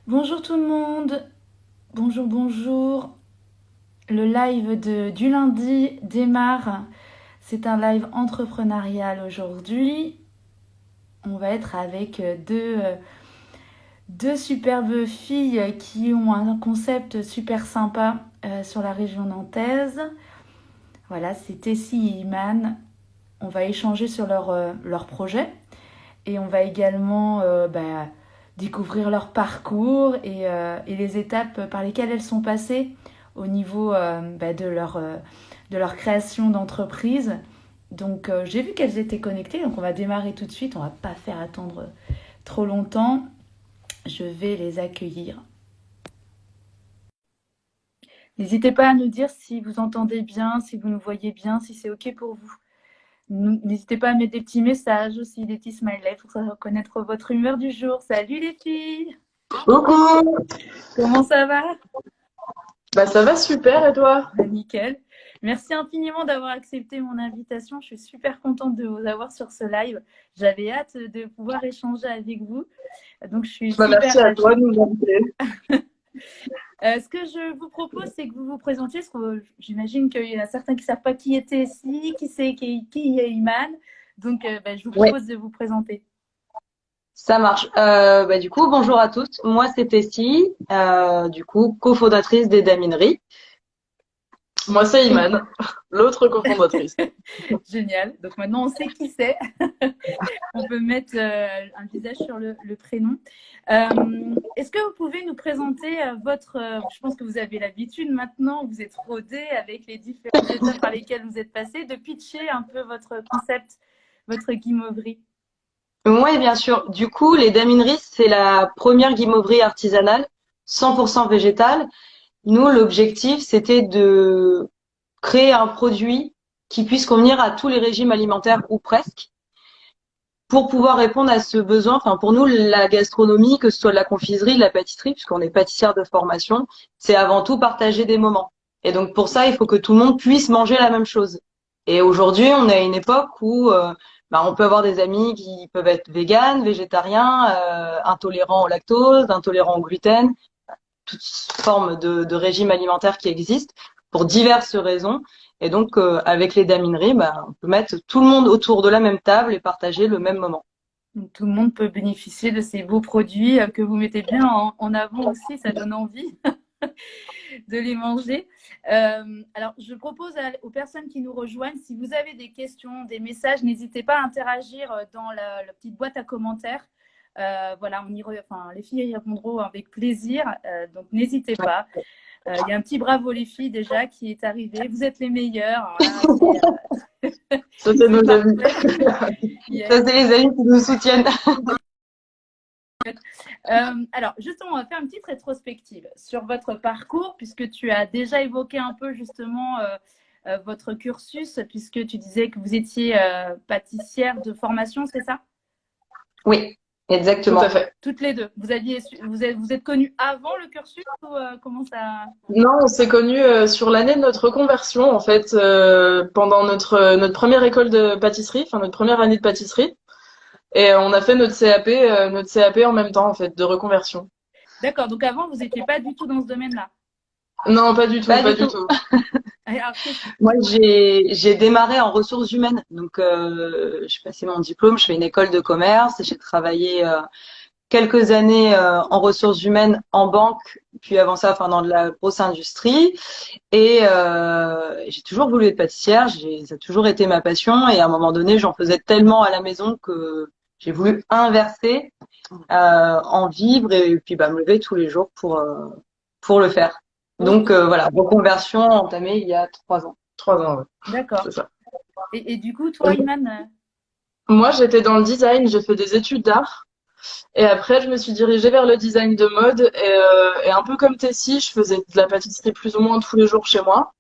Bonjour tout le monde, bonjour, bonjour. Le live du lundi démarre. C'est un live entrepreneurial aujourd'hui. On va être avec deux superbes filles qui ont un concept super sympa sur la région nantaise. Voilà, c'est Tessie et Iman. On va échanger sur leur projet et on va également découvrir leur parcours et les étapes par lesquelles elles sont passées au niveau de leur création d'entreprise. Donc j'ai vu qu'elles étaient connectées, donc on va démarrer tout de suite, on va pas faire attendre trop longtemps. Je vais les accueillir. N'hésitez pas à nous dire si vous entendez bien, si vous nous voyez bien, si c'est OK pour vous. N'hésitez pas à mettre des petits messages aussi, des petits smileys pour reconnaître votre humeur du jour. Salut les filles! Coucou! Comment ça va? Bah ça va super et toi? Nickel. Merci infiniment d'avoir accepté mon invitation. Je suis super contente de vous avoir sur ce live. J'avais hâte de pouvoir échanger avec vous. Donc, je suis Bah super merci à toi ravie. de nous inviter. Ce que je vous propose, c'est que vous vous présentiez, parce que j'imagine qu'il y en a certains qui ne savent pas qui était ici, qui est Iman. Donc, je vous Oui, propose de vous présenter. ça marche. Du coup, bonjour à tous. Moi, c'est Tessie, du coup, cofondatrice des Damineries. Moi, c'est Iman, l'autre cofondatrice. Génial. Donc maintenant, on sait qui c'est. On peut mettre un visage sur le prénom. Est-ce que vous pouvez nous présenter je pense que vous avez l'habitude maintenant, vous êtes rodé avec les différentes étapes par lesquelles vous êtes passé, de pitcher un peu votre concept, votre guimauverie. Oui, bien sûr. Du coup, les Damineries, c'est la première guimauverie artisanale, 100% végétale. Nous, l'objectif, c'était de créer un produit qui puisse convenir à tous les régimes alimentaires ou presque, pour pouvoir répondre à ce besoin. Enfin, pour nous, la gastronomie, que ce soit de la confiserie, de la pâtisserie, puisqu'on est pâtissière de formation, c'est avant tout partager des moments. Et donc pour ça, il faut que tout le monde puisse manger la même chose. Et aujourd'hui, on est à une époque où on peut avoir des amis qui peuvent être véganes, végétariens, intolérants au lactose, intolérants au gluten, toutes formes de régimes alimentaires qui existent pour diverses raisons. Et donc, avec les damineries, on peut mettre tout le monde autour de la même table et partager le même moment. Donc, tout le monde peut bénéficier de ces beaux produits que vous mettez bien en avant aussi, ça donne envie de les manger. Alors, je propose aux personnes qui nous rejoignent, si vous avez des questions, des messages, n'hésitez pas à interagir dans la petite boîte à commentaires. Voilà, les filles y répondront avec plaisir, donc n'hésitez Ouais. pas. Il y a un petit bravo les filles déjà qui est arrivé. Vous êtes les meilleurs. Voilà, Ça, c'est c'est nos amis. parfait. Ça, Yes. c'est les amis qui nous soutiennent. Alors, justement, on va faire une petite rétrospective sur votre parcours, puisque tu as déjà évoqué un peu justement votre cursus, puisque tu disais que vous étiez pâtissière de formation, c'est ça? Oui, Tout exactement. à fait. Toutes les deux. Vous êtes connues avant le cursus ou comment ça? Non, on s'est connus sur l'année de notre reconversion, en fait, pendant notre première école de pâtisserie, enfin notre première année de pâtisserie. Et on a fait notre CAP en même temps, en fait, de reconversion. D'accord, donc avant, vous n'étiez pas du tout dans ce domaine-là. Non, pas du tout, Pas pas du du tout. tout. Alors, Moi, j'ai démarré en ressources humaines. Donc, j'ai passé mon diplôme, je fais une école de commerce et j'ai travaillé quelques années en ressources humaines en banque, puis avant ça, enfin dans de la grosse industrie. Et j'ai toujours voulu être pâtissière, ça a toujours été ma passion. Et à un moment donné, j'en faisais tellement à la maison que j'ai voulu inverser, en vivre et puis me lever tous les jours pour le faire. Donc ok, voilà, reconversion entamée il y a 3 ans. 3 ans, ouais, d'accord. c'est ça. Et du coup, toi, Iman, Moi, j'étais dans le design, j'ai fait des études d'art. Et après, je me suis dirigée vers le design de mode. Et un peu comme Tessie, je faisais de la pâtisserie plus ou moins tous les jours chez moi.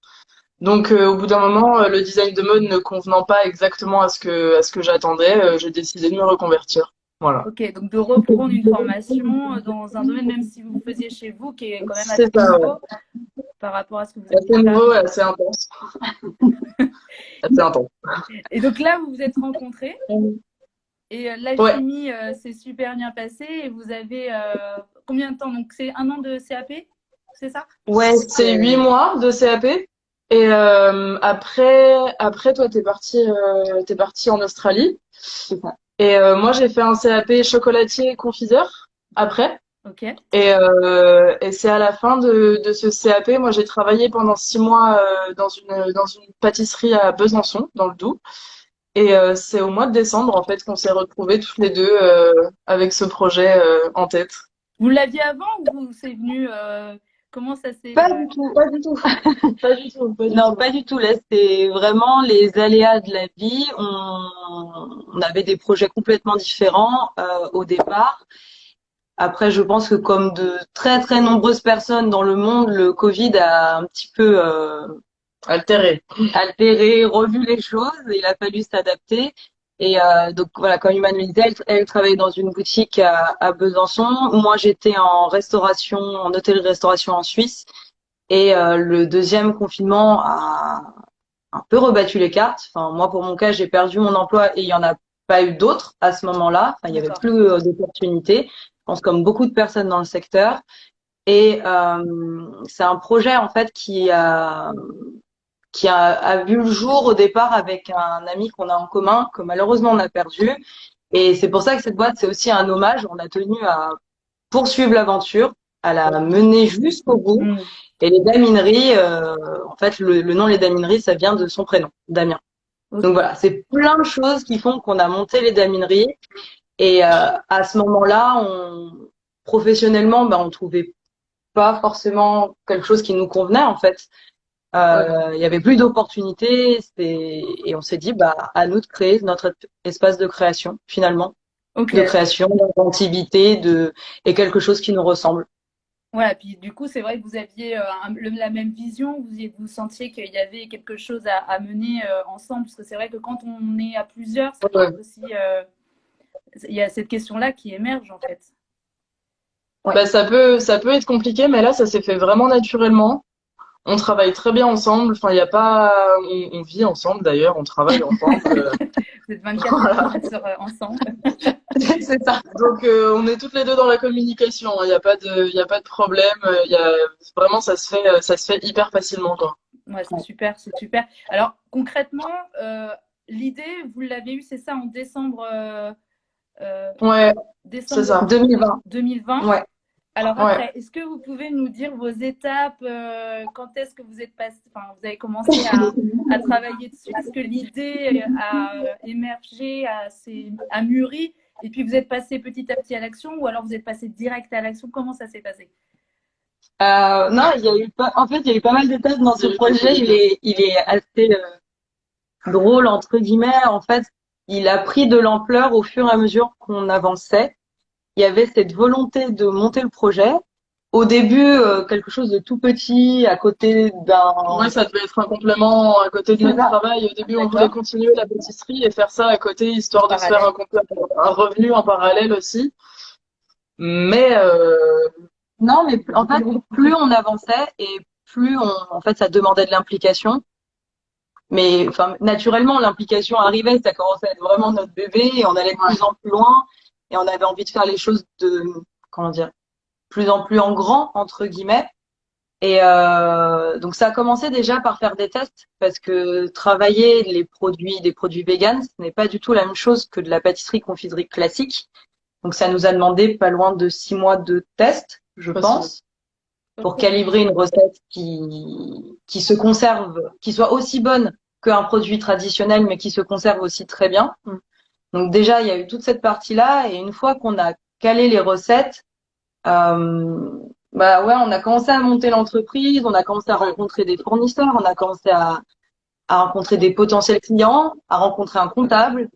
Donc, au bout d'un moment, le design de mode ne convenant pas exactement à ce que j'attendais, j'ai décidé de me reconvertir. Voilà. ok, donc de reprendre une formation dans un domaine, même si vous le faisiez chez vous, qui est quand même C'est assez ça, ouais. nouveau par rapport à ce que vous aviez Assez fait nouveau et avant. assez intense. Assez intense. Et donc là, vous vous êtes rencontrés et Ouais, l'alchimie s'est super bien passée et vous avez combien de temps? Donc, c'est 1 an de CAP, c'est ça? Ouais, C'est 8 mois de CAP. Et après, toi, t'es parti en Australie. c'est ça. Et moi, j'ai fait un CAP chocolatier confiseur après. Ok. Et c'est à la fin de ce CAP, moi, j'ai travaillé pendant 6 mois dans une pâtisserie à Besançon, dans le Doubs. Et c'est au mois de décembre, en fait, qu'on s'est retrouvés toutes les deux avec ce projet en tête. Vous l'aviez avant ou c'est venu comment ça s'est Pas du tout. Pas du tout. Pas du tout. Pas du Non, tout. pas du tout. Là, c'est vraiment les aléas de la vie. On avait des projets complètement différents au départ. Après, je pense que comme de très très nombreuses personnes dans le monde, le Covid a un petit peu Altéré. altéré, revu les choses. Il a fallu s'adapter. Et donc voilà, comme Iman le disait, elle travaillait dans une boutique à Besançon. Moi, j'étais en restauration, en hôtellerie-restauration en Suisse. Et le deuxième confinement a un peu rebattu les cartes. Enfin, moi, pour mon cas, j'ai perdu mon emploi et il y en a pas eu d'autres à ce moment-là. Enfin, il y avait D'accord. plus d'opportunités. Je pense comme beaucoup de personnes dans le secteur. Et c'est un projet en fait qui a vu le jour au départ avec un ami qu'on a en commun que malheureusement on a perdu. Et c'est pour ça que cette boîte c'est aussi un hommage. On a tenu à poursuivre l'aventure, à la mener jusqu'au bout. Mm. Et les Damineries, en fait, le nom Les Damineries, ça vient de son prénom, Damien. Ok. Donc voilà, c'est plein de choses qui font qu'on a monté les Damineries. Et à ce moment-là, professionnellement, on trouvait pas forcément quelque chose qui nous convenait en fait. Il y avait plus d'opportunités, et on s'est dit, à nous de créer notre espace de création finalement, Ok. de création, d'inventivité, et quelque chose qui nous ressemble. Voilà, puis du coup, c'est vrai que vous aviez la même vision, vous sentiez qu'il y avait quelque chose à mener ensemble, parce que c'est vrai que quand on est à plusieurs, ça peut Ouais. être aussi, il y a cette question-là qui émerge en fait. Ouais. Bah, ça peut être compliqué, mais là, ça s'est fait vraiment naturellement. On travaille très bien ensemble. Enfin, il y a pas, on vit ensemble d'ailleurs, on travaille ensemble. Vous êtes 24 Voilà. ensemble. C'est ça. Donc, on est toutes les deux dans la communication. Il y a pas de problème. Vraiment, ça se fait hyper facilement, quoi. Ouais, c'est super, c'est super. Alors concrètement, l'idée, vous l'avez eue, c'est ça, en décembre, Ouais, c'est décembre ça. 2020. 2020. Ouais. Alors Ouais. après, est-ce que vous pouvez nous dire vos étapes, quand est-ce que vous êtes passé, enfin, vous avez commencé à travailler dessus? Est-ce que l'idée a émergé, a mûri, et puis vous êtes passé petit à petit à l'action, ou alors vous êtes passé direct à l'action? Comment ça s'est passé? Non, en fait, il y a eu pas mal d'étapes dans ce projet. Il est assez drôle entre guillemets. En fait, il a pris de l'ampleur au fur et à mesure qu'on avançait. Il y avait cette volonté de monter le projet. Au début, quelque chose de tout petit à côté d'un. Ouais, ça devait être un complément à côté de C'est notre ça. travail. Au début, on voulait D'accord. continuer la pâtisserie et faire ça à côté, histoire de se faire Parallèle. un revenu en parallèle aussi. Mais Non, mais en fait, plus on avançait et plus en fait, ça demandait de l'implication. Mais enfin, naturellement, l'implication arrivait, ça commençait à être vraiment notre bébé et on allait de plus en plus loin et on avait envie de faire les choses comment dire, plus en plus en grand, entre guillemets. Et donc ça a commencé déjà par faire des tests parce que travailler des produits véganes, ce n'est pas du tout la même chose que de la pâtisserie confiserie classique. Donc ça nous a demandé pas loin de 6 mois de tests, je pense, pour calibrer une recette qui se conserve, qui soit aussi bonne qu'un produit traditionnel, mais qui se conserve aussi très bien. Donc déjà, il y a eu toute cette partie-là, et une fois qu'on a calé les recettes, ouais, on a commencé à monter l'entreprise, on a commencé à rencontrer des fournisseurs, on a commencé à rencontrer des potentiels clients, à rencontrer un comptable.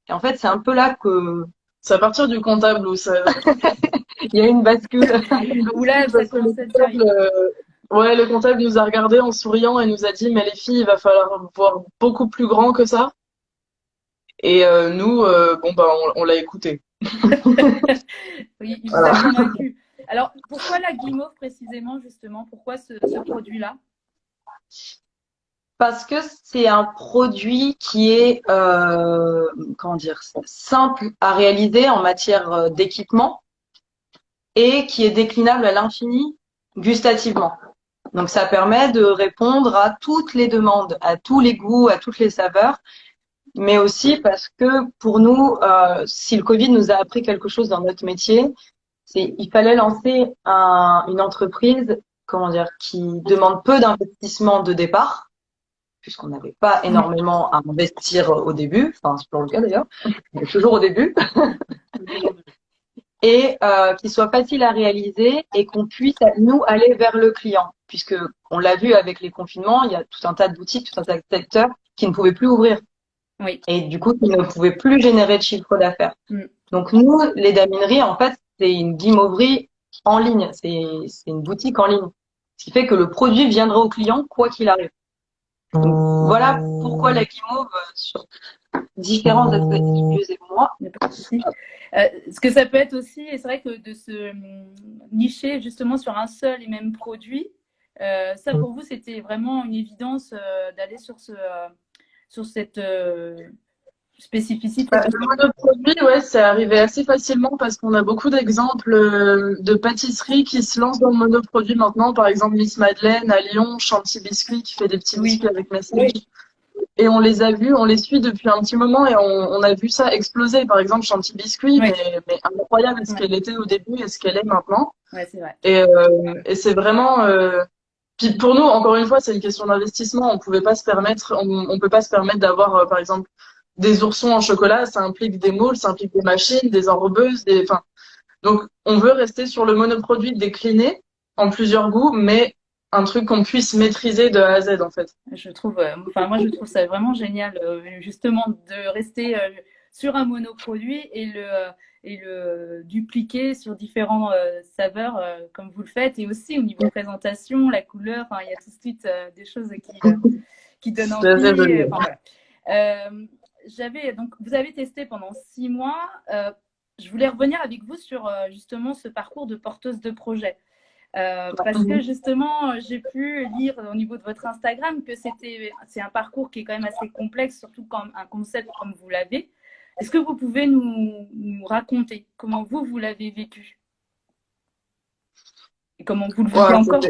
Et en fait, c'est un peu là que c'est à partir du comptable où ça. il y a une bascule. Où là, ça Parce que commence à dire. ouais, le comptable nous a regardé en souriant et nous a dit, mais les filles, il va falloir voir beaucoup plus grand que ça. Et nous, on l'a écouté. Oui, il vous Voilà. a convaincu. Alors, pourquoi la guimauve précisément, justement? Pourquoi ce produit-là? Parce que c'est un produit qui est, comment dire, simple à réaliser en matière d'équipement. et qui est déclinable à l'infini gustativement. Donc ça permet de répondre à toutes les demandes, à tous les goûts, à toutes les saveurs, mais aussi parce que pour nous, si le Covid nous a appris quelque chose dans notre métier, c'est il fallait lancer une entreprise, comment dire, qui demande peu d'investissement de départ, puisqu'on n'avait pas énormément à investir au début, enfin c'est toujours le cas d'ailleurs, mais toujours au début, et qui soit facile à réaliser et qu'on puisse nous aller vers le client, puisque on l'a vu avec les confinements, il y a tout un tas de boutiques, tout un tas de secteurs qui ne pouvaient plus ouvrir. Oui. Et du coup, qui ne pouvaient plus générer de chiffre d'affaires. Donc nous, les Damineries, en fait, c'est une guimauverie en ligne, c'est une boutique en ligne, ce qui fait que le produit viendra au client quoi qu'il arrive. Donc, voilà pourquoi la guimauve sur différents aspects. Excusez-moi. Ce que ça peut être aussi, et c'est vrai que de se nicher justement sur un seul et même produit, ça pour vous c'était vraiment une évidence d'aller sur cette spécificité. Le monoproduit, ouais, c'est arrivé assez facilement parce qu'on a beaucoup d'exemples de pâtisseries qui se lancent dans le monoproduit maintenant. Par exemple, Miss Madeleine à Lyon, Chantilly Biscuit qui fait des petits biscuits avec Message. Et on les a vus, on les suit depuis un petit moment et on a vu ça exploser. Par exemple, Chantilly Biscuit, mais incroyable ce qu'elle était au début et ce qu'elle est maintenant. Ouais, c'est vrai. Et c'est vraiment. Puis pour nous, encore une fois, c'est une question d'investissement. On pouvait pas se permettre, on peut pas se permettre d'avoir, par exemple, des oursons en chocolat. Ça implique des moules, ça implique des machines, des enrobeuses, enfin. Donc, on veut rester sur le monoproduit décliné en plusieurs goûts, mais un truc qu'on puisse maîtriser de A à Z, en fait. Je trouve, moi, je trouve ça vraiment génial, justement, de rester sur un monoproduit et le dupliquer sur différentes saveurs, comme vous le faites, et aussi au niveau présentation, la couleur, il y a tout de suite des choses qui donnent envie. Voilà. Donc, vous avez testé pendant 6 mois. Je voulais revenir avec vous sur justement ce parcours de porteuse de projet. Parce que justement, j'ai pu lire au niveau de votre Instagram que c'est un parcours qui est quand même assez complexe, surtout quand un concept comme vous l'avez. Est-ce que vous pouvez nous raconter comment vous l'avez vécu et comment vous le vivez encore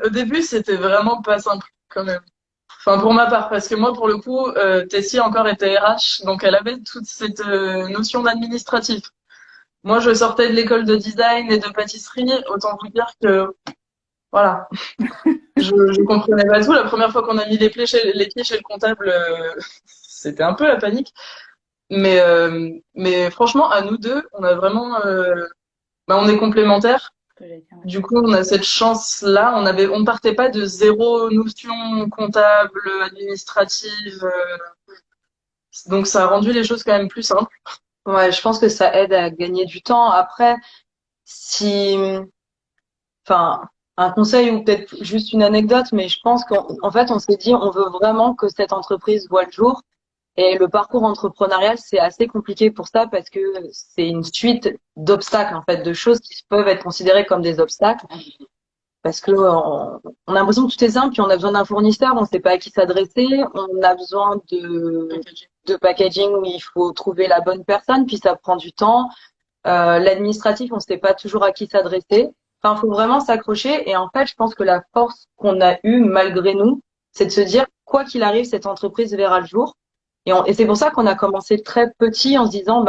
Au début, c'était vraiment pas simple quand même. Enfin, pour ma part, parce que moi, pour le coup, Tessie encore était RH, donc elle avait toute cette notion d'administratif. Moi, je sortais de l'école de design et de pâtisserie, autant vous dire que, voilà, je comprenais pas tout. La première fois qu'on a mis les pieds chez le comptable, c'était un peu la panique. Mais franchement, à nous deux, on a vraiment, on est complémentaires. Du coup, on a cette chance-là. On partait pas de zéro notion comptable, administrative. Donc, ça a rendu les choses quand même plus simples. Ouais, je pense que ça aide à gagner du temps. Après, un conseil ou peut-être juste une anecdote, mais je pense qu'en fait, on s'est dit, on veut vraiment que cette entreprise voit le jour. Et le parcours entrepreneurial, c'est assez compliqué pour ça parce que c'est une suite d'obstacles, en fait, de choses qui peuvent être considérées comme des obstacles. Parce que on a l'impression que tout est simple, puis on a besoin d'un fournisseur, on ne sait pas à qui s'adresser, on a besoin de packaging où il faut trouver la bonne personne, puis ça prend du temps. L'administratif, on ne sait pas toujours à qui s'adresser. Enfin, il faut vraiment s'accrocher. Et en fait, je pense que la force qu'on a eue malgré nous, c'est de se dire, quoi qu'il arrive, cette entreprise verra le jour. Et c'est pour ça qu'on a commencé très petit en se disant,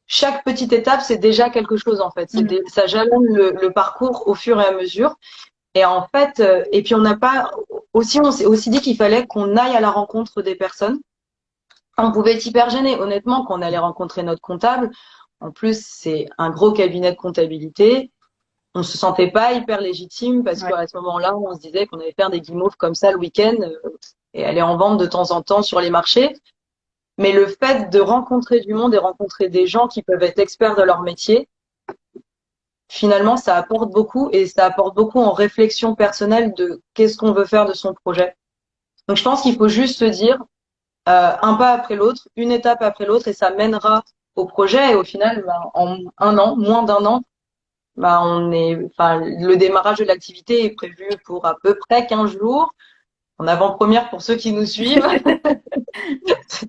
chaque petite étape, c'est déjà quelque chose en fait. Ça jalonne le parcours au fur et à mesure. Et en fait, et puis on s'est aussi dit qu'il fallait qu'on aille à la rencontre des personnes. On pouvait être hyper gêné, honnêtement, quand on allait rencontrer notre comptable. En plus, c'est un gros cabinet de comptabilité. On se sentait pas hyper légitime parce qu'à ce moment-là, on se disait qu'on allait faire des guimauves comme ça le week-end et aller en vendre de temps en temps sur les marchés. Mais le fait de rencontrer du monde et rencontrer des gens qui peuvent être experts de leur métier, finalement, ça apporte beaucoup et ça apporte beaucoup en réflexion personnelle de qu'est-ce qu'on veut faire de son projet. Donc, je pense qu'il faut juste se dire un pas après l'autre, une étape après l'autre et ça mènera au projet. Et au final, en un an, moins d'un an, le démarrage de l'activité est prévu pour à peu près 15 jours. En avant-première pour ceux qui nous suivent.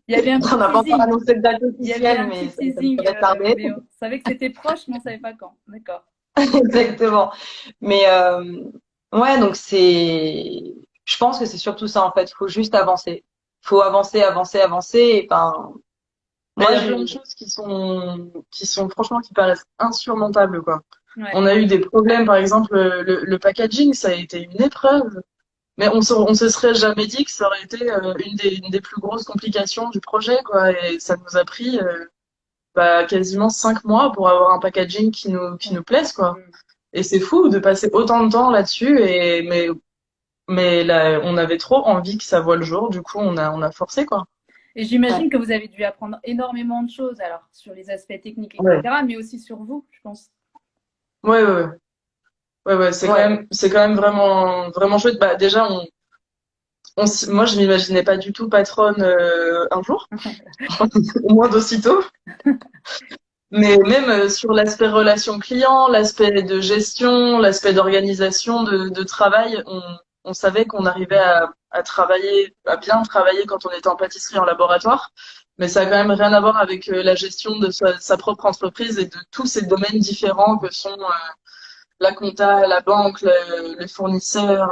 Il y avait un On petit n'a pas encore teasing. annoncé de date Il y avait officielle, un mais petit ça teasing, devrait tarder. mais on savait que c'était proche, mais on savait pas quand. D'accord. Exactement. Mais ouais, donc je pense que c'est surtout ça en fait. Faut juste avancer. Faut avancer, avancer, avancer. Et ben, Mais il y moi, a plein de choses qui sont franchement qui paraissent insurmontables, quoi. Ouais. On a eu des problèmes, par exemple, le packaging, ça a été une épreuve. Mais on se serait jamais dit que ça aurait été une des plus grosses complications du projet, quoi. Et ça nous a pris quasiment 5 mois pour avoir un packaging qui nous plaise, quoi. Mm. Et c'est fou de passer autant de temps là-dessus. Mais là, on avait trop envie que ça voie le jour. Du coup, on a forcé, quoi. Et ouais, j'imagine que vous avez dû apprendre énormément de choses, alors sur les aspects techniques, Ouais, etc., mais aussi sur vous, je pense. ouais, ouais, ouais. Ouais, ouais. c'est quand même vraiment, vraiment chouette. Bah, déjà, moi, je m'imaginais pas du tout patronne un jour, au moins d'aussitôt. Mais même sur l'aspect relation client, l'aspect de gestion, l'aspect d'organisation de travail, on savait qu'on arrivait à travailler, à bien travailler quand on était en pâtisserie en laboratoire. Mais ça a quand même rien à voir avec la gestion de sa propre entreprise et de tous ces domaines différents que sont la compta, la banque, les fournisseurs,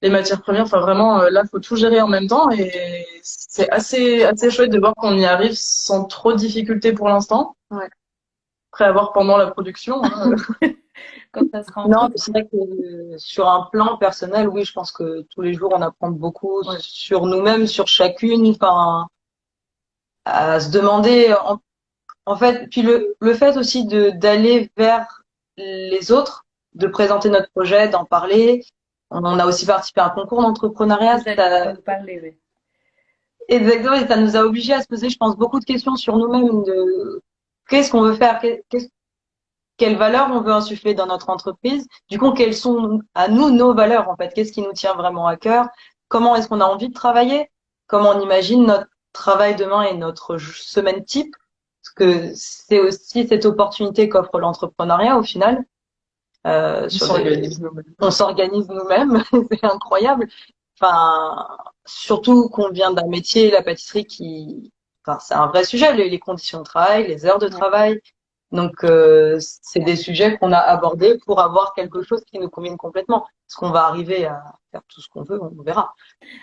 les matières premières. Enfin, vraiment, là, faut tout gérer en même temps et c'est assez chouette de voir qu'on y arrive sans trop de difficultés pour l'instant. Ouais. Après avoir pendant la production, hein. Quand ça sera en Non, route. c'est vrai que sur un plan personnel, oui, je pense que tous les jours on apprend beaucoup Ouais. sur nous-mêmes, sur chacune. Enfin, à se demander en fait, puis le fait aussi de d'aller vers les autres, de présenter notre projet, d'en parler. On a aussi participé à un concours d'entrepreneuriat. J'allais vous parler, oui. Exactement, et ça nous a obligés à se poser, je pense, beaucoup de questions sur nous-mêmes, de qu'est-ce qu'on veut faire, quelles valeurs on veut insuffler dans notre entreprise. Du coup, quelles sont à nous nos valeurs en fait? Qu'est-ce qui nous tient vraiment à cœur? Comment est-ce qu'on a envie de travailler? Comment on imagine notre travail demain et notre semaine type? Parce que c'est aussi cette opportunité qu'offre l'entrepreneuriat au final. On Sur des, s'organise nous-mêmes. on s'organise nous-mêmes, c'est incroyable. Enfin, surtout qu'on vient d'un métier, la pâtisserie, enfin, c'est un vrai sujet, les conditions de travail, les heures de Ouais. travail. Donc, c'est des sujets qu'on a abordés pour avoir quelque chose qui nous convienne complètement. Est-ce qu'on va arriver à faire tout ce qu'on veut, on verra.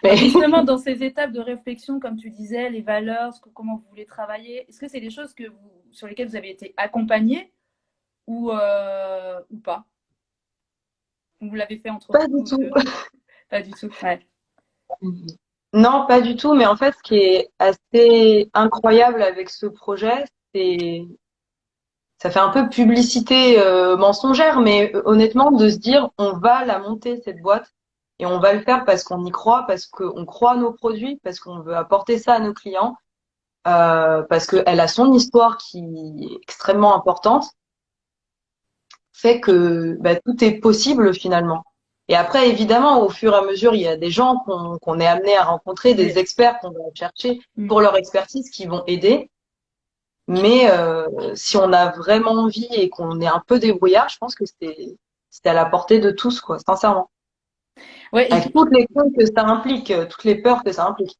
Mais Alors justement, dans ces étapes de réflexion, comme tu disais, les valeurs, comment vous voulez travailler, est-ce que c'est des choses sur lesquelles vous avez été accompagné ou pas? Ou vous l'avez fait entre pas du vous tout. deux? Pas du tout. Ouais. Non, pas du tout. Mais en fait, ce qui est assez incroyable avec ce projet, c'est ça fait un peu publicité mensongère, mais honnêtement, de se dire on va la monter cette boîte et on va le faire parce qu'on y croit, parce qu'on croit à nos produits, parce qu'on veut apporter ça à nos clients, parce qu'elle a son histoire qui est extrêmement importante, fait que bah, tout est possible finalement. Et après, évidemment, au fur et à mesure, il y a des gens qu'on est amené à rencontrer, des Oui. experts qu'on va chercher Mm. pour leur expertise qui vont aider. Mais si on a vraiment envie et qu'on est un peu débrouillard, je pense que c'est à la portée de tous, quoi, sincèrement. Ouais, et Avec toutes les choses que ça implique, toutes les peurs que ça implique.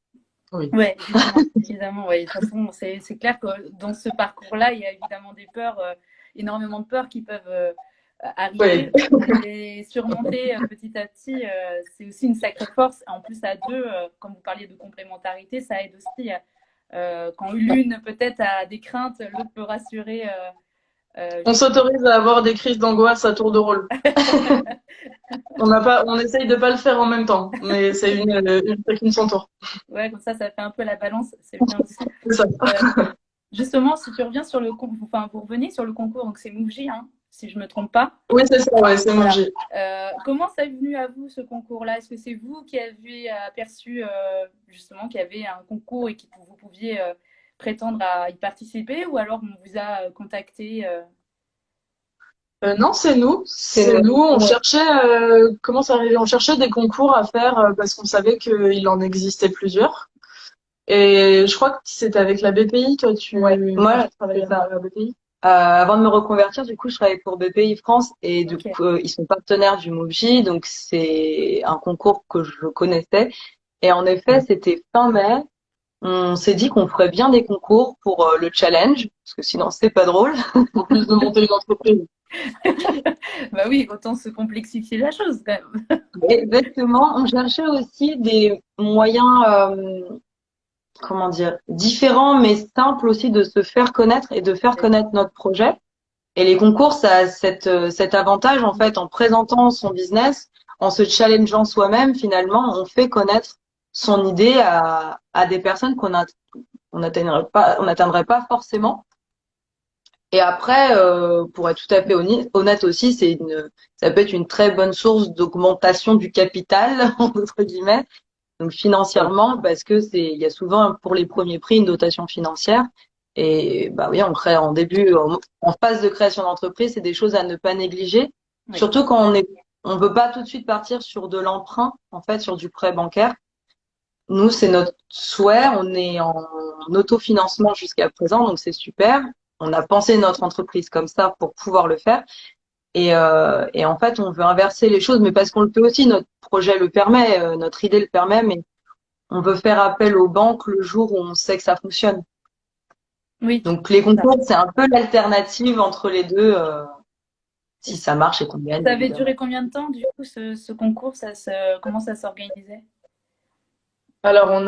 Oui. ouais, évidemment, évidemment. Ouais. De toute façon, c'est clair que dans ce parcours-là, il y a évidemment des peurs, énormément de peurs qui peuvent Oui. arriver et surmonter petit à petit. C'est aussi une sacrée force. En plus, à deux, comme vous parliez de complémentarité, ça aide aussi. Quand l'une peut-être a des craintes, l'autre peut rassurer. On s'autorise à avoir des crises d'angoisse à tour de rôle. On essaye de pas le faire en même temps, mais c'est chacune son tour. Ouais, comme ça fait un peu la balance. C'est bien aussi. C'est ça. Euh, Justement, si tu reviens sur enfin, vous revenez sur le concours, donc c'est Mouv'J, hein, si je me trompe pas. Oui, c'est ça, ouais, c'est mon Voilà. G. Comment ça est venu à vous ce concours-là? Est-ce que c'est vous qui avez aperçu justement qu'il y avait un concours et que vous pouviez prétendre à y participer, ou alors on vous a contacté Non, c'est nous. C'est nous. On Ouais. cherchait, comment ça arrivait? On cherchait des concours à faire parce qu'on savait qu'il en existait plusieurs. Et je crois que c'était avec la BPI, toi, Ouais. Moi, tu travaillais c'est ça. à la BPI. Avant de me reconvertir, du coup, je travaillais pour BPI France et du Ok. coup, ils sont partenaires du MOVJ, donc c'est un concours que je connaissais. Et en effet, c'était fin mai. on s'est dit qu'on ferait bien des concours pour le challenge, parce que sinon c'est pas drôle. En plus de monter une entreprise. Bah oui, autant se complexifier la chose quand même. Exactement. On cherchait aussi des moyens, comment dire, différents mais simples aussi de se faire connaître et de faire connaître notre projet. Et les concours, ça a cet avantage en fait, en présentant son business, en se challengeant soi-même, finalement, on fait connaître son idée à des personnes on n'atteindrait pas forcément. Et après, pour être tout à fait honnête aussi, ça peut être une très bonne source d'augmentation du capital, entre guillemets, donc financièrement, parce que il y a souvent pour les premiers prix une dotation financière. Et bah oui, on crée en phase de création d'entreprise, c'est des choses à ne pas négliger, Oui. surtout quand on veut pas tout de suite partir sur de l'emprunt, en fait, sur du prêt bancaire. Nous, c'est notre souhait. On est en autofinancement jusqu'à présent, donc c'est super. On a pensé notre entreprise comme ça pour pouvoir le faire. Et en fait, on veut inverser les choses, mais parce qu'on le peut aussi, notre projet le permet, notre idée le permet, mais on veut faire appel aux banques le jour où on sait que ça fonctionne. Oui. Donc les concours, c'est un peu l'alternative entre les deux, si ça marche et qu'on gagne, Ça avait évidemment. duré combien de temps du coup ce concours, comment ça s'organisait? Alors, on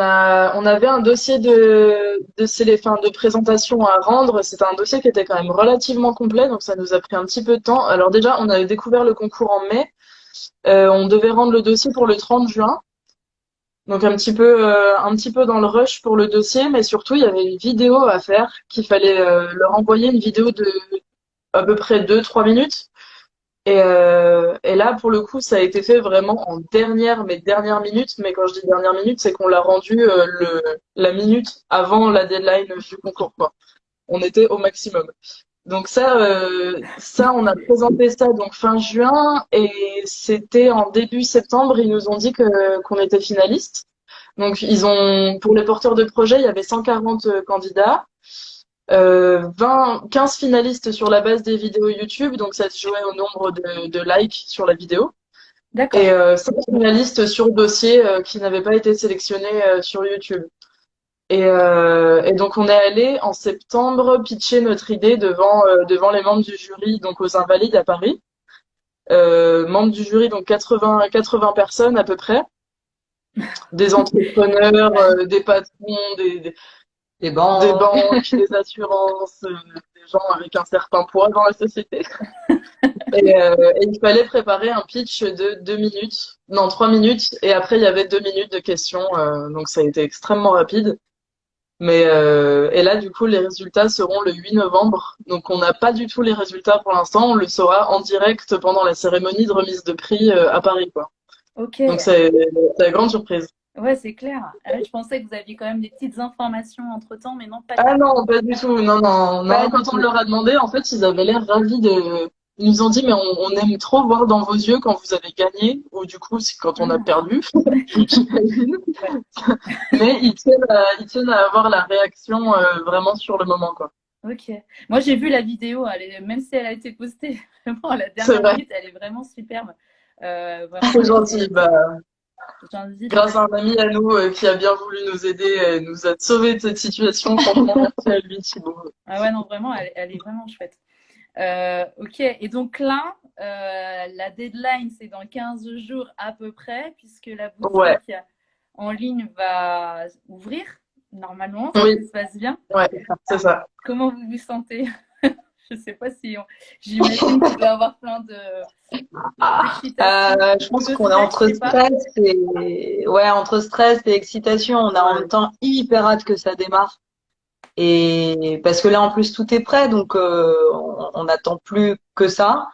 avait un dossier de présentation à rendre. C'était un dossier qui était quand même relativement complet, donc ça nous a pris un petit peu de temps. Alors déjà, on avait découvert le concours en mai. On devait rendre le dossier pour le 30 juin. Donc un petit peu dans le rush pour le dossier, mais surtout il y avait une vidéo à faire qu'il fallait leur envoyer une vidéo de à peu près 2-3 minutes. Et là, pour le coup, ça a été fait vraiment en dernière minute. Mais quand je dis dernière minute, c'est qu'on l'a rendu la minute avant la deadline du concours, quoi. On était au maximum. Donc ça, on a présenté ça donc fin juin et c'était en début septembre. Ils nous ont dit qu'on était finaliste. Donc pour les porteurs de projet, il y avait 140 candidats. 15 finalistes sur la base des vidéos YouTube, donc ça se jouait au nombre de likes sur la vidéo. D'accord. Et 5 finalistes sur dossier qui n'avaient pas été sélectionnés sur YouTube. Et donc on est allé en septembre pitcher notre idée devant les membres du jury, donc aux Invalides à Paris. Membres du jury, donc 80 personnes à peu près. Des entrepreneurs, des patrons, Les banques. des banques, des assurances, des gens avec un certain poids dans la société. Et il fallait préparer un pitch de 2 minutes, non 3 minutes, et après il y avait 2 minutes de questions, donc ça a été extrêmement rapide. Et là du coup les résultats seront le 8 novembre, donc on n'a pas du tout les résultats pour l'instant, on le saura en direct pendant la cérémonie de remise de prix à Paris, quoi. Ok. Donc c'est la grande surprise. Ouais, c'est clair. Je pensais que vous aviez quand même des petites informations entre-temps, mais non, pas du Ah tout. non, pas du tout. Non, non, non. Pas du Quand on tout. leur a demandé, en fait, ils avaient l'air ravis de. Ils nous ont dit, mais on aime trop voir dans vos yeux quand vous avez gagné, ou du coup, c'est quand on a perdu, j'imagine. Ouais. Mais ils tiennent à avoir la réaction vraiment sur le moment, quoi. Ok. Moi, j'ai vu la vidéo, même si elle a été postée vraiment à la C'est dernière vrai. minute, elle est vraiment superbe. Vraiment, C'est gentil. Bah, j'invite. grâce à un ami à nous qui a bien voulu nous aider, nous a sauvé de cette situation. Franchement, merci à lui, Thibaut. Ah ouais, non, vraiment, elle est vraiment chouette. Ok, et donc là, la deadline, c'est dans 15 jours à peu près, puisque la Ouais, boutique en ligne va ouvrir, normalement, si oui, tout se passe bien. ouais, c'est ça. Comment vous vous sentez? Je sais pas si j'imagine qu'il doit y avoir plein d'excitation Je ou pense de qu'on est stress, entre je sais pas. stress entre stress et excitation. On a en même temps hyper hâte que ça démarre. Et parce que là, en plus, tout est prêt, donc on n'attend plus que ça.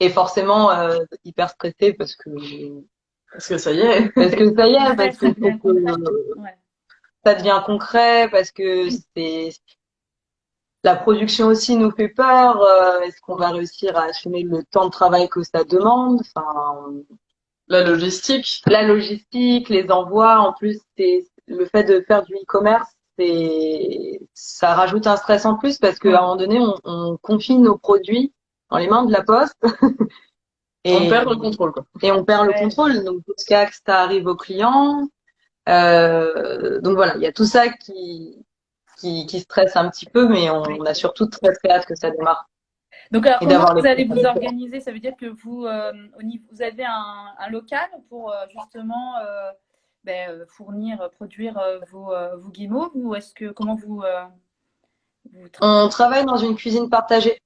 Et forcément, hyper stressé Parce que ça y est. parce que ça y est, Ouais, parce que ça devient concret. Ouais. ça devient concret, parce que la production aussi nous fait peur. Est-ce qu'on va réussir à assumer le temps de travail que ça demande? Enfin, La logistique. la logistique, les envois. En plus, c'est le fait de faire du e-commerce, ça rajoute un stress en plus parce qu'à un moment donné, on confie nos produits dans les mains de la poste On et perd le contrôle, quoi. on perd le Ouais. contrôle. Donc, jusqu'à que ça arrive au client, Donc voilà, il y a tout ça qui stresse un petit peu, mais Oui. on a surtout très très hâte que ça démarre Donc, alors, et comment d'avoir les vous allez vous premiers. organiser? Ça veut dire que vous, vous avez un local pour justement fournir, produire vos guimauves ou est-ce que comment vous On travaille dans une cuisine partagée.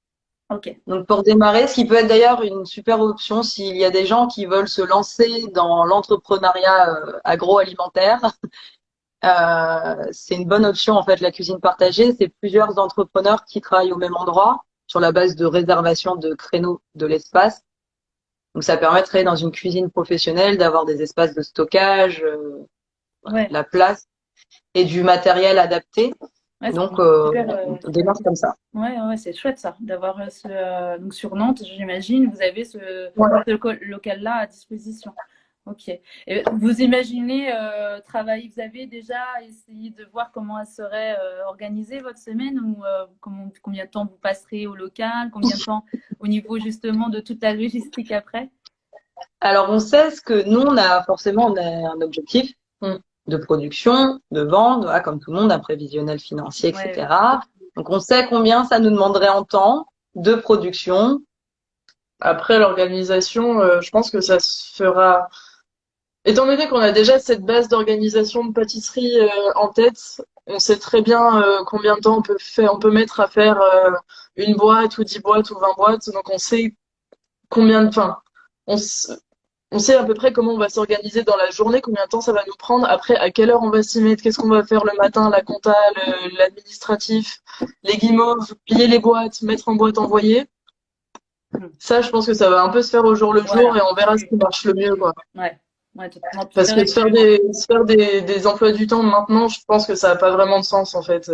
Ok, Donc pour démarrer, ce qui peut être d'ailleurs une super option s'il y a des gens qui veulent se lancer dans l'entrepreneuriat agroalimentaire, c'est une bonne option en fait. La cuisine partagée, c'est plusieurs entrepreneurs qui travaillent au même endroit sur la base de réservation de créneaux de l'espace. Donc ça permet de travailler dans une cuisine professionnelle, d'avoir des espaces de stockage, ouais, la place et du matériel adapté. ouais, c'est Donc super. on démarre comme ça. Ouais, ouais, c'est chouette ça, d'avoir donc sur Nantes, j'imagine, vous avez Ouais. local-là à disposition. Ok. Et vous imaginez travailler, vous avez déjà essayé de voir comment elle serait organisée votre semaine ou combien de temps vous passerez au local, combien de temps au niveau justement de toute la logistique après? Alors on sait ce que nous on a un objectif de production, de vente, voilà, comme tout le monde, un prévisionnel financier, Ouais, etc. Donc on sait combien ça nous demanderait en temps de production. Après, l'organisation, je pense que ça se fera. Étant donné qu'on a déjà cette base d'organisation de pâtisserie en tête, on sait très bien combien de temps on peut mettre à faire une boîte ou 10 boîtes ou 20 boîtes. Donc on sait combien de, enfin, on, s- on sait à peu près comment on va s'organiser dans la journée, combien de temps ça va nous prendre. Après, à quelle heure on va s'y mettre, qu'est-ce qu'on va faire le matin, la compta, l'administratif, les guimauves, plier les boîtes, mettre en boîte, envoyer. Ça, je pense que ça va un peu se faire au jour le jour voilà. et on verra ce qui marche le mieux, quoi. Ouais, ouais, totalement. Puis c'est Parce que vrai que se faire des emplois du temps maintenant, je pense que ça n'a pas vraiment de sens en fait.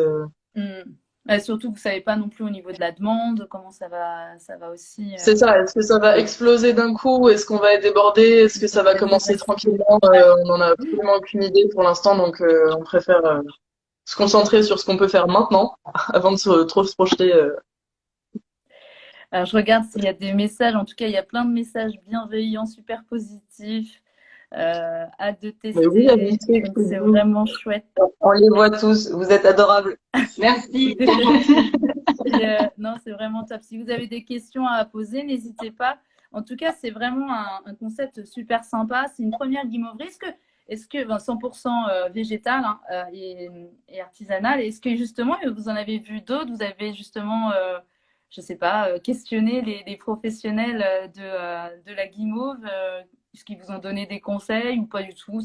surtout que vous savez pas non plus au niveau de la demande comment ça va aussi. C'est ça, est-ce que ça va exploser d'un coup? Est-ce qu'on va être débordé? Est-ce que ça va commencer tranquillement? On n'en a absolument aucune idée pour l'instant, donc on préfère se concentrer sur ce qu'on peut faire maintenant avant de trop se projeter. Alors, je regarde s'il y a des messages. En tout cas, il y a plein de messages bienveillants, super positifs. Hâte de Mais oui, tester. habitué, Donc, c'est vraiment chouette. On les voit tous, vous êtes adorables. Merci. C'est gentil. Et, non, c'est vraiment top. Si vous avez des questions à poser, n'hésitez pas. En tout cas, c'est vraiment un concept super sympa. C'est une première guimauverie. Est-ce que 100% végétal hein, et artisanal, est-ce que justement, vous en avez vu d'autres? Vous avez justement, je sais pas, questionné les professionnels de la guimauve? Est-ce qu'ils vous ont donné des conseils ou pas du tout?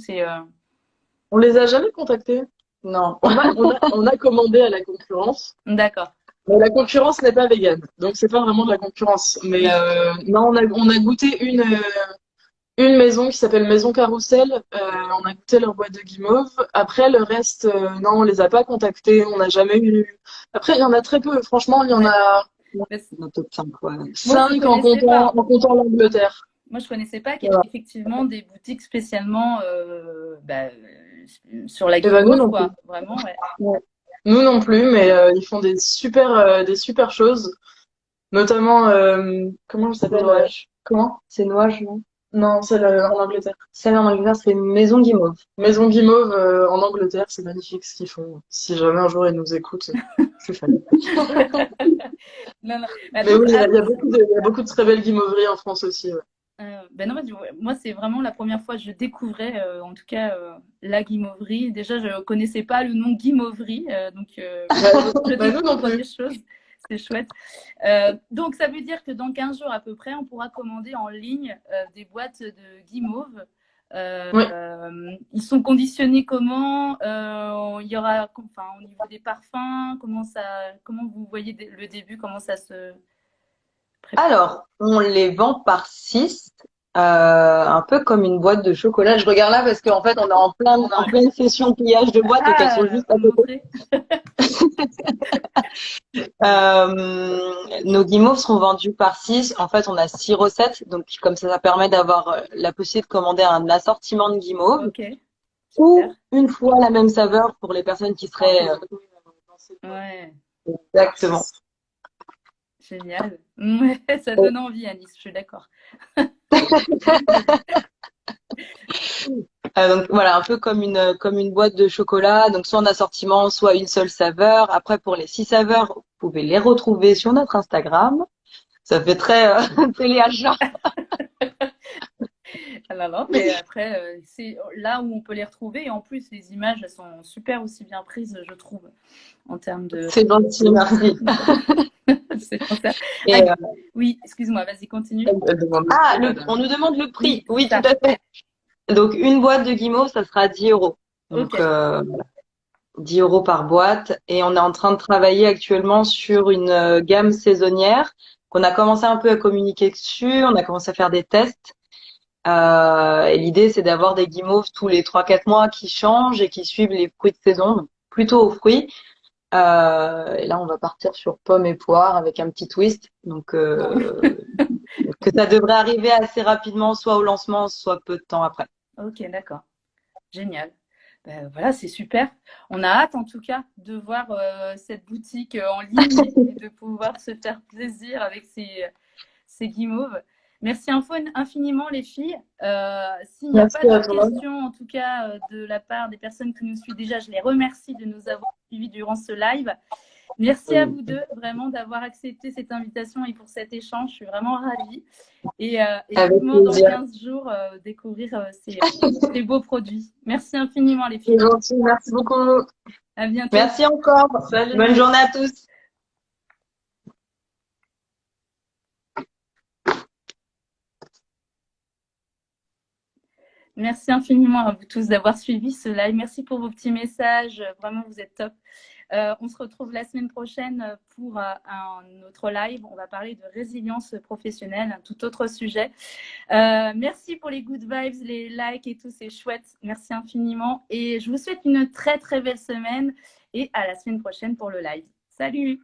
On les a jamais contactés. Non. On a commandé à la concurrence. D'accord. Mais la concurrence n'est pas végane, donc c'est pas vraiment de la concurrence. Mais non, on a goûté une maison qui s'appelle Maison Carrousel. On a goûté leur boîte de guimauve. Après, le reste, non, on les a pas contactés. On n'a jamais eu. Après, il y en a très peu. Franchement, il y en Ouais. a Notre top 5, ouais. Moi, je ne 5 connaissais pas. en comptant l'Angleterre. Moi, je connaissais pas qu'il y avait Voilà. effectivement des boutiques spécialement sur la Et ben nous guimauve, non plus. quoi. Vraiment, ouais. Ouais. Nous non plus, mais ils font des super choses. Notamment, comment ça s'appelle? Nouage. Comment? C'est Nouage, non? Non, celle en Angleterre. Celle en Angleterre, c'est Maison Guimauve. Maison Guimauve en Angleterre, c'est magnifique ce qu'ils font. Si jamais un jour ils nous écoutent, je suis fan. Non, non. Bah, Mais donc, oui, il y a beaucoup de très belles guimauveries en France aussi. Ouais. ben non, moi, c'est vraiment la première fois que je découvrais, en tout cas, la guimauverie. Déjà, je connaissais pas le nom guimauverie, donc je Bah, nous non découvre des plus. choses. C'est chouette. Donc, ça veut dire que dans 15 jours à peu près, on pourra commander en ligne des boîtes de guimauve. Oui. Ils sont conditionnés comment? Il y aura, enfin, au niveau des parfums, comment vous voyez le début, comment ça se prépare? Alors, on les vend par 6, un peu comme une boîte de chocolat. Je regarde là parce qu'en fait, on est en pleine session de pliage de boîtes, donc elles sont juste à Vous côté. montrez? Nos guimauves seront vendus par 6. En fait, on a 6 recettes, donc comme ça permet d'avoir la possibilité de commander un assortiment de guimauves Ok, ou super. une fois la même saveur pour les personnes qui seraient Ouais, exactement. génial. Ouais, ça donne envie, Anis, je suis d'accord. Donc voilà, un peu comme une boîte de chocolat. Donc soit en assortiment, soit une seule saveur. Après, pour les 6 saveurs, vous pouvez les retrouver sur notre Instagram. Ça fait très téléachat. Ah non, non, mais après, c'est là où on peut les retrouver. Et en plus, les images, elles sont super aussi bien prises, je trouve, en termes de. C'est gentil, merci. C'est pour ça. Et, Oui, excuse-moi, vas-y, continue. on nous demande le prix. Oui, Oui, ça. tout à fait. Donc une boîte de guimauve, ça sera 10 euros. Donc Ok. 10 euros par boîte. Et on est en train de travailler actuellement sur une gamme saisonnière qu'on a commencé un peu à communiquer dessus. On a commencé à faire des tests. Et l'idée, c'est d'avoir des guimauves tous les 3-4 mois qui changent et qui suivent les fruits de saison, donc plutôt aux fruits. Et là, on va partir sur pommes et poires avec un petit twist. Donc, que ça devrait arriver assez rapidement, soit au lancement, soit peu de temps après. Ok, d'accord. Génial. Ben, voilà, c'est super. On a hâte en tout cas de voir cette boutique en ligne et de pouvoir se faire plaisir avec ces guimauves. Merci infiniment les filles. S'il n'y a pas Merci à d'autres toi. questions, en tout cas de la part des personnes qui nous suivent déjà, je les remercie de nous avoir suivis durant ce live. Merci à vous deux vraiment d'avoir accepté cette invitation et pour cet échange. Je suis vraiment ravie. Et Avec vivement dans plaisir. 15 jours découvrir ces beaux produits. Merci infiniment les C'est filles. gentil. Merci beaucoup. À bientôt. Merci encore. Salut. Bonne journée à tous. Merci infiniment à vous tous d'avoir suivi ce live. Merci pour vos petits messages. Vraiment, vous êtes top. On se retrouve la semaine prochaine pour un autre live. On va parler de résilience professionnelle, un tout autre sujet. Merci pour les good vibes, les likes et tout, c'est chouette. Merci infiniment. Et je vous souhaite une très, très belle semaine et à la semaine prochaine pour le live. Salut!